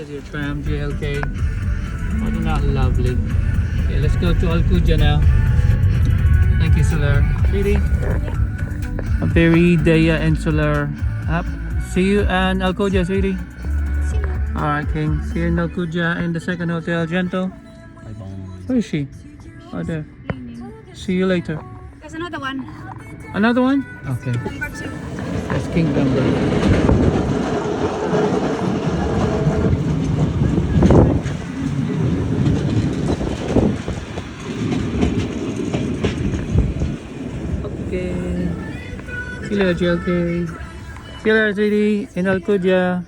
There's your tram, JLK. Wasn't that lovely? Okay, let's go to Alcudia now. Thank you, Solar. Sweetie? A very Daya and Solar up. See you and Alcudia, sweetie. See you. Alright, King. See you in Alcudia in the second hotel, Gento. Where is she? Oh, there. See you later. There's another one. Another one? Okay. Number 2. That's King number. Okay. See you later, JLK. See you later, sweetie, in Alcudia.